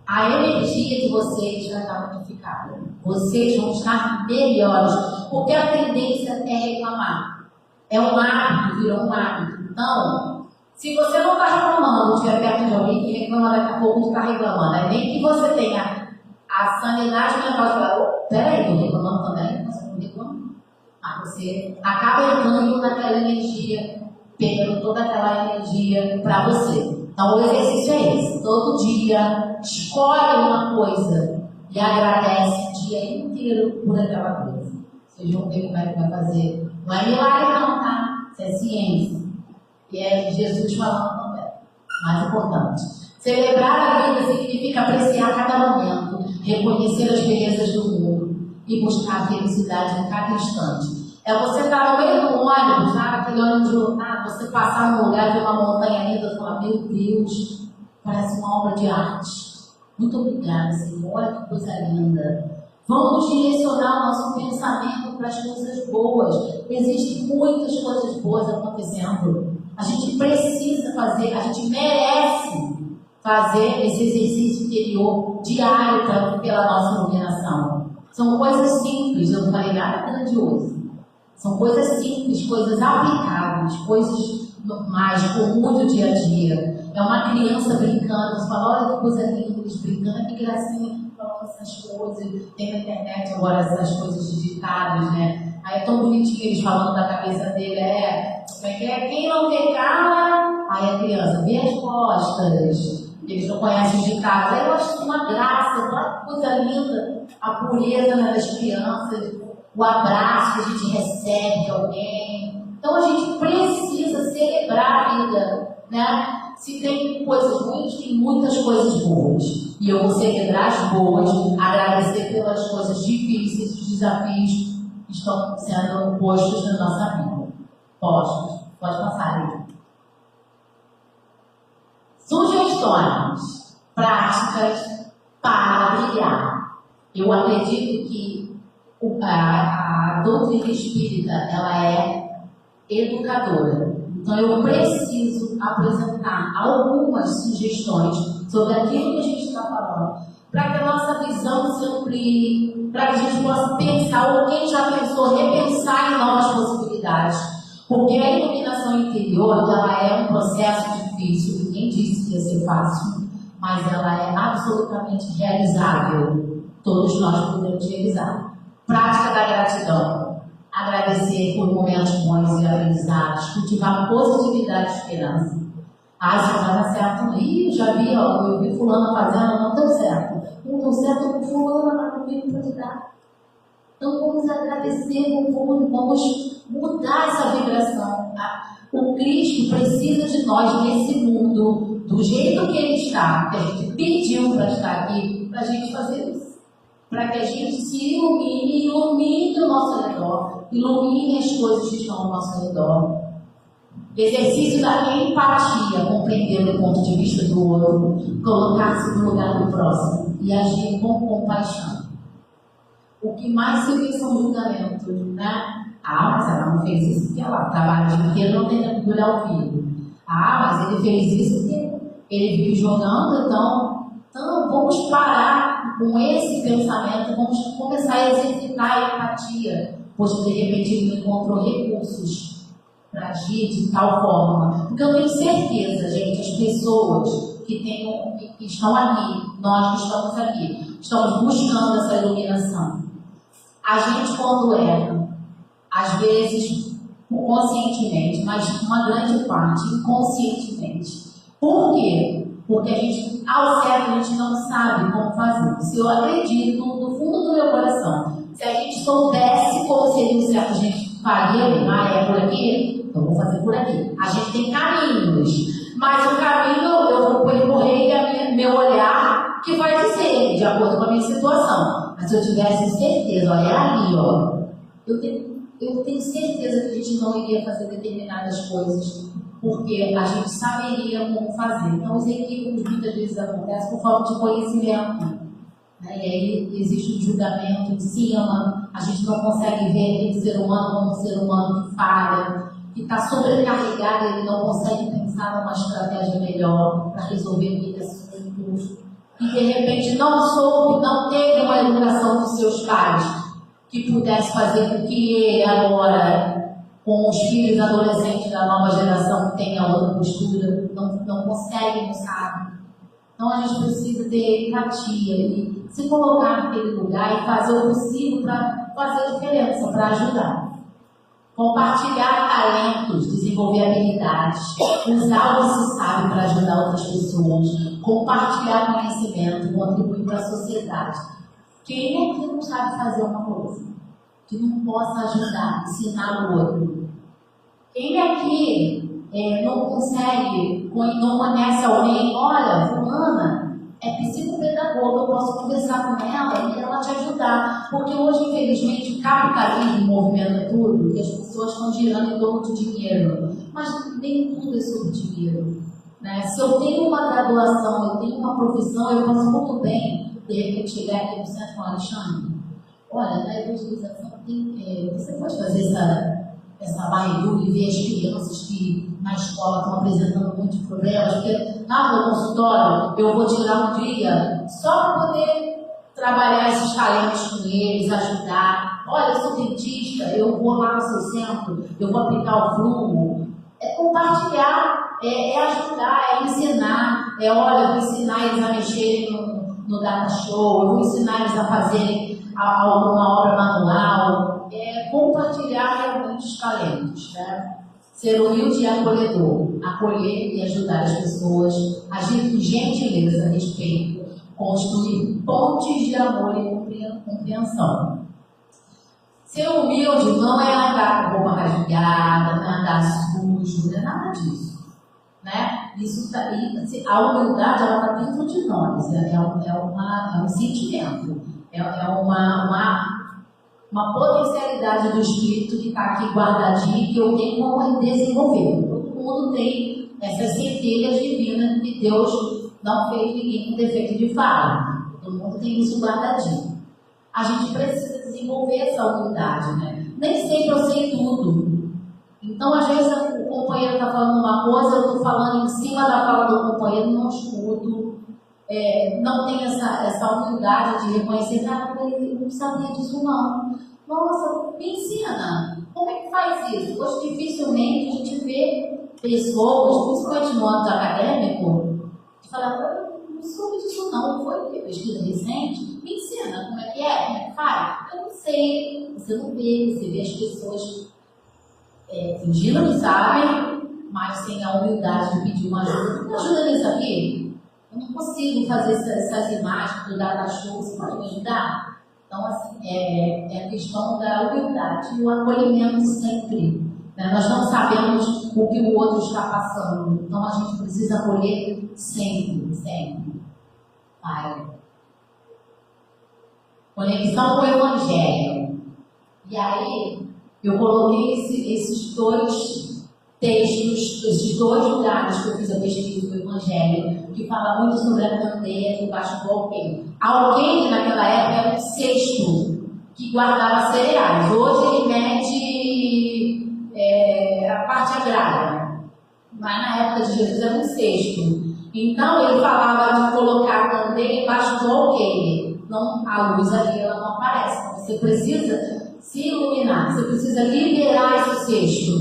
a energia de vocês vai estar modificada. Vocês vão estar melhores, porque a tendência é reclamar. É um hábito, virou um hábito. Então, se você não está reclamando, estiver perto de alguém que reclama, daqui a pouco está reclamando. É nem que você tenha a sanidade mental de falar, peraí, estou reclamando também, você não reclama. Você acaba entrando naquela energia, pegando toda aquela energia para você. Então, o exercício é esse. Todo dia, escolhe uma coisa e agradece o dia inteiro por aquela coisa. Vocês vão ver como é que vai fazer. Não é milagre não, tá? Isso é ciência. E é Jesus falando também. Mais importante. Celebrar a vida significa apreciar cada momento, reconhecer as belezas do mundo e buscar a felicidade em cada instante. É você estar no meio do ônibus, sabe? Aquele ônibus lotado, você passar num lugar e ver uma montanha linda e falar, meu Deus, parece uma obra de arte. Muito obrigada, Senhor. Olha que coisa linda. Vamos direcionar o nosso pensamento para as coisas boas. Existem muitas coisas boas acontecendo. A gente precisa fazer, a gente merece fazer esse exercício interior diário pela nossa iluminação. São coisas simples, eu não falei nada grandioso. São coisas simples, coisas aplicáveis, coisas normais, comuns do dia a dia. É uma criança brincando, você fala, olha que coisa linda, eles brincando, que gracinha, falando essas coisas. Tem na internet agora essas coisas digitadas, né? Aí é tão bonitinho eles falando da cabeça dele, como é que é? Quem não vê cara, aí a criança vê as costas. Eles não conhecem os ditados. Aí eu acho uma graça, uma coisa linda, a pureza, né, das crianças, o abraço que a gente recebe de alguém. Então a gente precisa celebrar a vida, né? Se tem coisas ruins, tem muitas coisas boas. E eu vou celebrar as boas, agradecer pelas coisas difíceis, os desafios que estão sendo postos na nossa vida. Pode passar aí. Sugestões, práticas para brilhar. Eu acredito que a doutrina espírita, ela é educadora. Então eu preciso apresentar algumas sugestões sobre aquilo que a gente está falando, para que a nossa visão se amplie, para que a gente possa pensar, ou quem já pensou, repensar em novas possibilidades. Porque a iluminação interior, ela é um processo difícil, ninguém disse que ia ser fácil, mas ela é absolutamente realizável. Todos nós podemos realizar. Prática da gratidão. Agradecer por momentos bons e aprendizados, cultivar positividade e esperança. Isso não vai dar certo. Já vi, eu vi fulano fazendo, não deu certo. Não deu certo com fulano, não tem para ajudar. Então vamos agradecer, vamos mudar essa vibração. Tá? O Cristo precisa de nós nesse mundo, do jeito que ele está, que a gente pediu para estar aqui, para a gente fazer isso. Para que a gente se ilumine o nosso redor, ilumine as coisas que estão ao nosso redor. Exercício da empatia, compreender o ponto de vista do outro, colocar-se no lugar do próximo e agir com compaixão. O que mais se vê são julgamentos, né? Mas ela não fez isso porque ela trabalha o dia inteiro, não tem tempo de olhar o filho. Mas ele fez isso porque ele vive jogando, então vamos parar com esse pensamento, vamos começar a exercitar a empatia, pois de repente ele encontrou recursos para agir de tal forma. Porque eu tenho certeza, gente, as pessoas que estão aqui, nós que estamos aqui, estamos buscando essa iluminação. A gente, quando erra, às vezes conscientemente, mas uma grande parte inconscientemente. Por quê? Porque a gente, ao certo, a gente não sabe como fazer. Se eu acredito no fundo do meu coração, se a gente soubesse como seria o certo, a gente faria, é por aqui, então vou fazer por aqui. A gente tem caminhos, mas o caminho eu vou percorrer meu olhar que vai dizer, de acordo com a minha situação. Mas se eu tivesse certeza, olha, é ali, eu tenho certeza que a gente não iria fazer determinadas coisas, porque a gente saberia como fazer. Então, os equívocos muitas vezes acontecem por falta de conhecimento. Né? E aí existe um julgamento em cima, a gente não consegue ver aquele ser humano como um ser humano que falha, que está sobrecarregado, ele não consegue pensar numa estratégia melhor para resolver aquele assunto. E de repente não teve uma educação dos seus pais que pudesse fazer com que ele agora, com os filhos adolescentes da nova geração, tenha outra postura, não consegue, não sabe. Então a gente precisa ter empatia e se colocar naquele lugar e fazer o possível para fazer a diferença, para ajudar. Compartilhar talentos, desenvolver habilidades, usar o que se sabe para ajudar outras pessoas, compartilhar conhecimento, contribuir para a sociedade. Quem é que não sabe fazer uma coisa? Que não possa ajudar, ensinar o outro? Quem aqui não consegue, não conhece alguém? Olha, fulana, é psicopedagoga, eu posso conversar com ela e ela te ajudar. Porque hoje, infelizmente, o capitalismo movimenta tudo e as pessoas estão girando em torno de dinheiro. Mas nem tudo é sobre dinheiro, né? Se eu tenho uma graduação, eu tenho uma profissão, eu posso muito bem, de repente, chegar aqui no centro com o Alexandre. Olha, na evangelização você pode fazer essa varredura e ver as crianças que na escola estão apresentando muitos problemas, porque no consultório eu vou tirar um dia só para poder trabalhar esses talentos com eles, ajudar. Olha, eu sou dentista, eu vou lá no seu centro, eu vou aplicar o flumo. É compartilhar, é ajudar, é ensinar. Olha, eu vou ensinar eles a mexerem no data show, eu vou ensinar eles a fazerem alguma obra manual. Compartilhar realmente os talentos, né? Ser humilde e acolhedor, acolher e ajudar as pessoas, agir com gentileza, respeito, construir pontes de amor e compreensão. Ser humilde não é andar com roupa rasgada, não é andar sujo, não é nada disso, né? A humildade ela está dentro de nós, é um sentimento, é uma potencialidade do espírito que está aqui guardadinho, que eu tenho como desenvolver. Todo mundo tem essas centelhas divinas que Deus não fez ninguém com defeito de fala. Todo mundo tem isso guardadinho. A gente precisa desenvolver essa humildade, né? Nem sempre eu sei tudo. Então, às vezes, o companheiro está falando uma coisa, eu estou falando em cima da fala do companheiro, não escuto. Não tem essa humildade de reconhecer, eu não sabia disso não. Nossa, me ensina. Como é que faz isso? Hoje dificilmente a gente vê pessoas, principalmente no âmbito acadêmico, que falam, não soube disso não, foi pesquisa recente, me ensina como é que faz. Eu não sei, você não vê, você vê as pessoas fingindo que sabem, mas sem a humildade de pedir uma ajuda. Me ajuda nisso aqui? Eu não consigo fazer essas imagens do data show, você pode me ajudar? Então, assim, é a questão da humildade e o acolhimento sempre. Né? Nós não sabemos o que o outro está passando, então a gente precisa acolher sempre, sempre. Pai. Conexão com o Evangelho. E aí, eu coloquei esses dois textos, esses dois lugares que eu fiz a pesquisa do Evangelho, que fala muito sobre a candeia debaixo do alqueire. Alqueire, naquela época, era um cesto que guardava cereais. Hoje ele mede a parte agrária, mas na época de Jesus era um cesto. Então ele falava de colocar a candeia embaixo do alqueire. Não, a luz ali ela não aparece. Então, você precisa se iluminar, você precisa liberar esse cesto.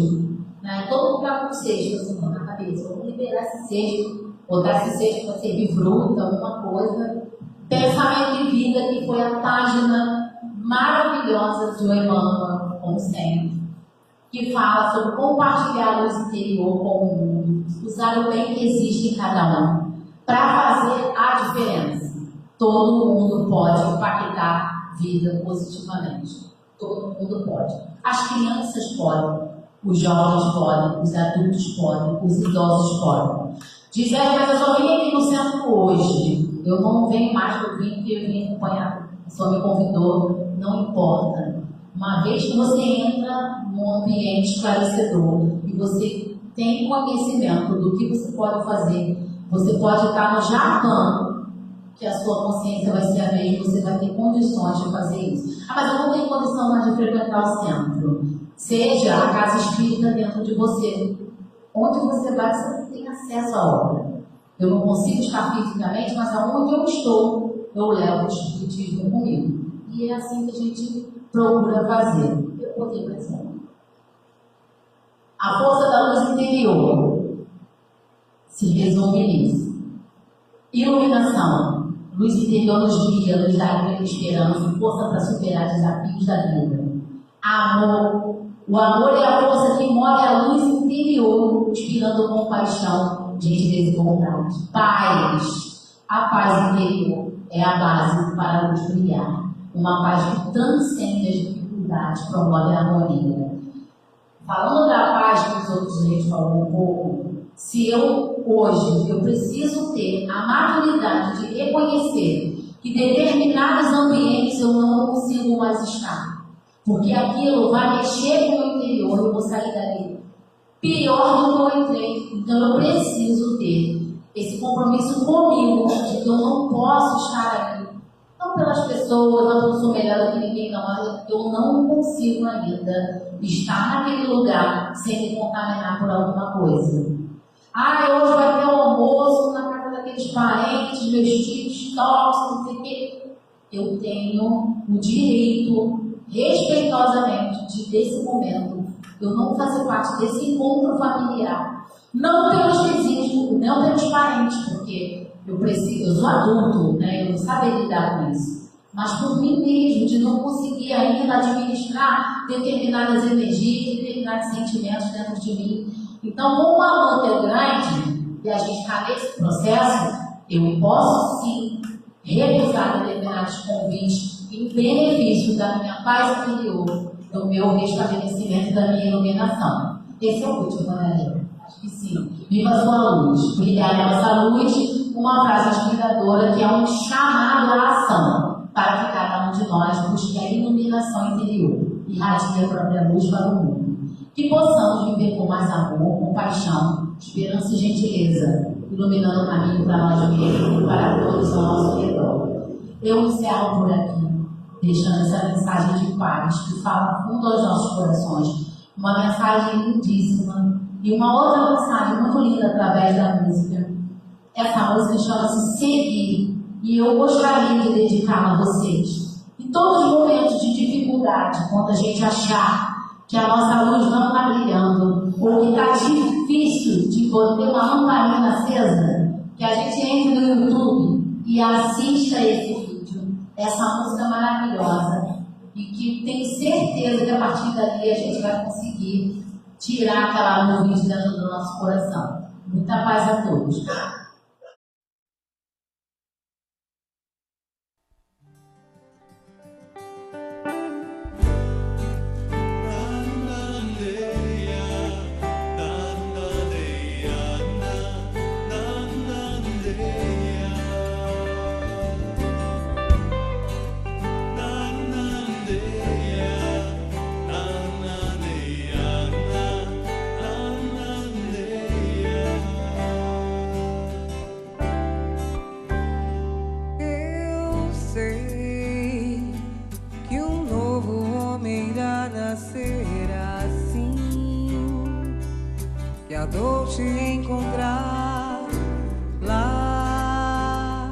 Né? Todo mundo está com o cesto assim, na cabeça. Vamos liberar esse cesto. Botar esse cesto para servir fruta, alguma coisa. Pensamento de vida, que foi a página maravilhosa do Emmanuel, como sempre, que fala sobre compartilhar a luz interior com o mundo, usar o bem que existe em cada um, para fazer a diferença. Todo mundo pode impactar a vida positivamente. Todo mundo pode. As crianças podem, os jovens podem, os adultos podem, os idosos podem. Gisele, mas eu só vim aqui no centro hoje. Eu não venho mais, eu vim acompanhar. A pessoa me convidou, não importa. Uma vez que você entra num ambiente esclarecedor e você tem conhecimento do que você pode fazer, você pode estar no jardim, que a sua consciência vai ser a mesma, você vai ter condições de fazer isso. Mas eu não tenho condição mais de frequentar o centro. Seja a casa espírita dentro de você. Onde você vai, você tem acesso à obra. Eu não consigo estar fisicamente, mas aonde eu estou, eu levo o espiritismo comigo. E é assim que a gente procura fazer. Eu botei para exemplo. A força da luz interior se resume nisso. Iluminação. Luz interior nos guia, nos dá grande esperança, força para superar desafios da vida. Amor. O amor é a força que move a luz interior, inspirando compaixão, gentileza e bondade. Paz. A paz interior é a base para a luz brilhar. Uma paz que transcende as dificuldades, promove a harmonia. Falando da paz que os outros reis falam um pouco, se hoje eu preciso ter a maturidade de reconhecer que determinados ambientes eu não consigo mais estar, porque aquilo vai mexer com o meu interior, eu vou sair dali pior do que eu entrei. Então eu preciso ter esse compromisso comigo de que eu não posso estar ali, não pelas pessoas, não porque eu sou melhor do que ninguém, não, mas eu não consigo ainda estar naquele lugar sem me contaminar por alguma coisa. Hoje vai ter um almoço na casa daqueles parentes, meus tios tóxicos, não sei o quê. Eu tenho o direito, respeitosamente, de desse momento, eu não fazer parte desse encontro familiar. Não pelos vizinhos, não pelos parentes, porque eu sou adulto, né? Eu não sabia lidar com isso. Mas por mim mesmo, de não conseguir ainda administrar determinadas energias, determinados sentimentos dentro de mim. Então, como o amor é grande, e a gente está nesse processo, eu posso sim recusar determinados convites em benefício da minha paz interior, do meu restabelecimento e da minha iluminação. Esse é o último, né? Acho que sim. Viva a sua luz. Brilhar a nossa luz, uma frase inspiradora que é um chamado à ação, para que cada um de nós busque a iluminação interior e irradie a própria luz para o mundo. Que possamos viver com mais amor, compaixão, esperança e gentileza, iluminando o caminho para nós mesmos e para todos ao nosso redor. Eu encerro por aqui, deixando essa mensagem de paz que fala fundo aos nossos corações. Uma mensagem lindíssima e uma outra mensagem muito linda através da música. Essa música chama-se Seguir e eu gostaria de dedicá-la a vocês. Em todos os momentos de dificuldade, quando a gente achar que a nossa luz não está brilhando, ou que está difícil de ter uma lamparina acesa, que a gente entre no YouTube e assista esse vídeo, essa música maravilhosa, e que tenho certeza que a partir dali a gente vai conseguir tirar aquela nuvem de dentro do nosso coração. Muita paz a todos. Vou te encontrar lá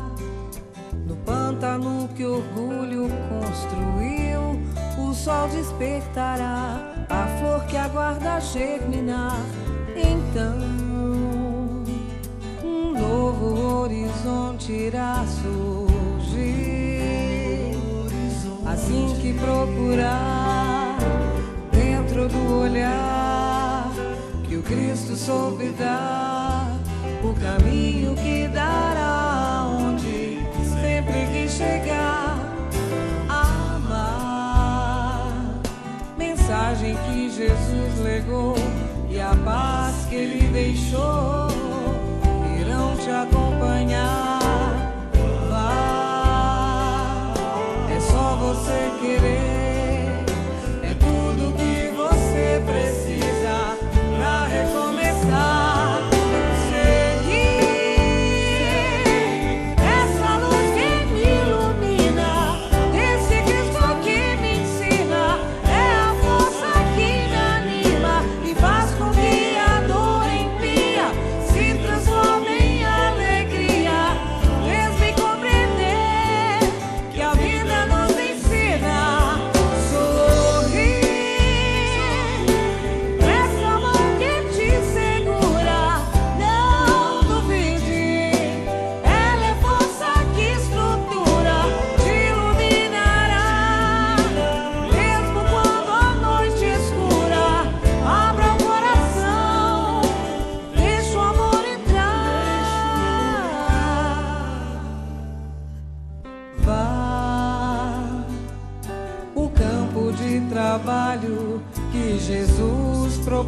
no pântano que orgulho construiu. O sol despertará a flor que aguarda germinar. Então um novo horizonte irá surgir. Assim que procurar dentro do olhar que o Cristo soube dar, o caminho que dará onde sempre que chegar. Amar, mensagem que Jesus legou e a paz que Ele deixou irão te acompanhar. Vá, é só você querer, é tudo que você precisa pra recomeçar. Seguir essa luz que me ilumina, esse Cristo que me ensina, é a força que me anima e faz com que a dor empia.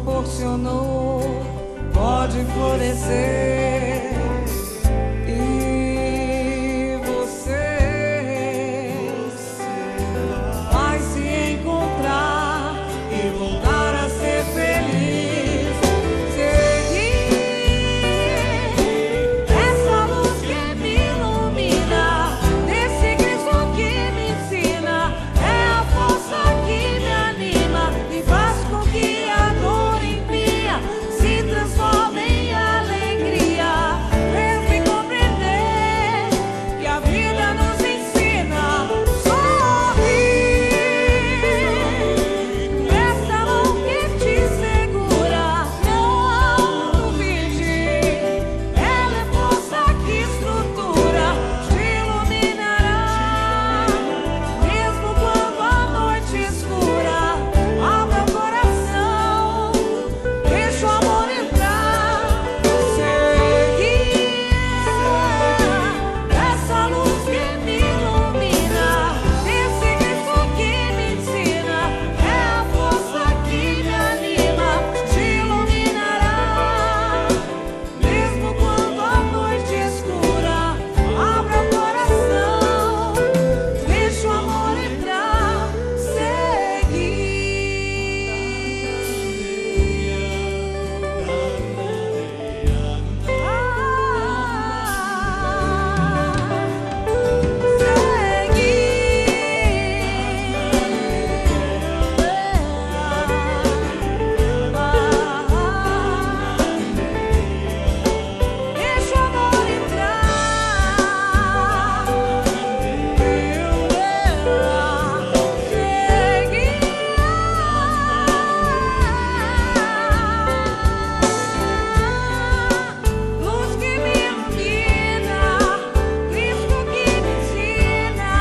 proporcionou pode florescer. E você vai se encontrar e voltar a ser feliz. Seguir essa luz que me ilumina, desse Cristo que me ensina, é a força que me anima e faz com que a dor impia se transforme em alegria. Mesmo em compreender que a vida nos ensina. Sorrir nessa mão que te segura, não duvide, ela é força que estrutura, te iluminará. Mesmo quando a noite escura, abra o coração, deixa o amor entrar. Seguir essa luz que me ilumina, esse Cristo que me ensina, é a força que me anima, te iluminará. Mesmo quando a noite escura, abra o coração, deixa o amor entrar. Deixa o amor luz que me ilumina, Cristo que me ensina,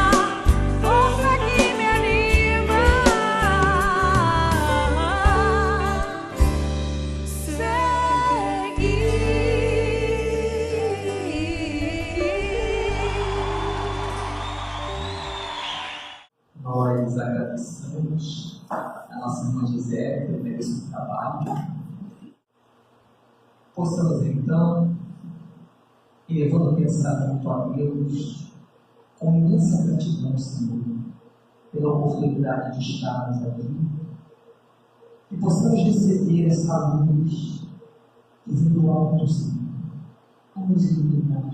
força que me anima. Nós agradecemos a nossa irmã Gisele pelo belíssimo trabalho. Possamos então, elevando o pensamento a Deus, com imensa gratidão, Senhor, pela oportunidade de estarmos aqui, e possamos receber essa luz que vem do alto, Senhor, a nos iluminar,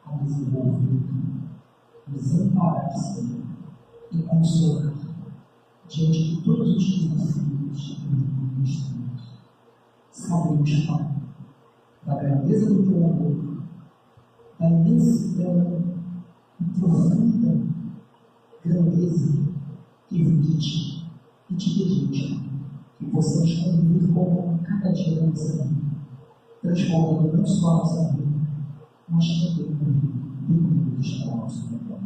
a nos envolver, nos amparar, Senhor, e consolar diante de todos os desafios que nos temos. Sabemos, Pai, da grandeza do teu amor, da imensidão e profunda grandeza que vem de ti e te pedimos, Pai, que possamos conviver com cada dia da nossa vida, transformando não só a nossa vida, mas também dependentes para o nosso melhor.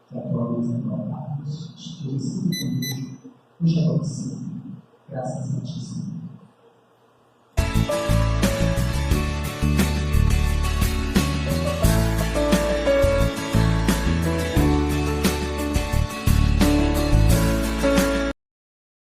Que a tua luz e a tua paz esteja sempre conosco, nos abençoe. Graças a ti, Senhor.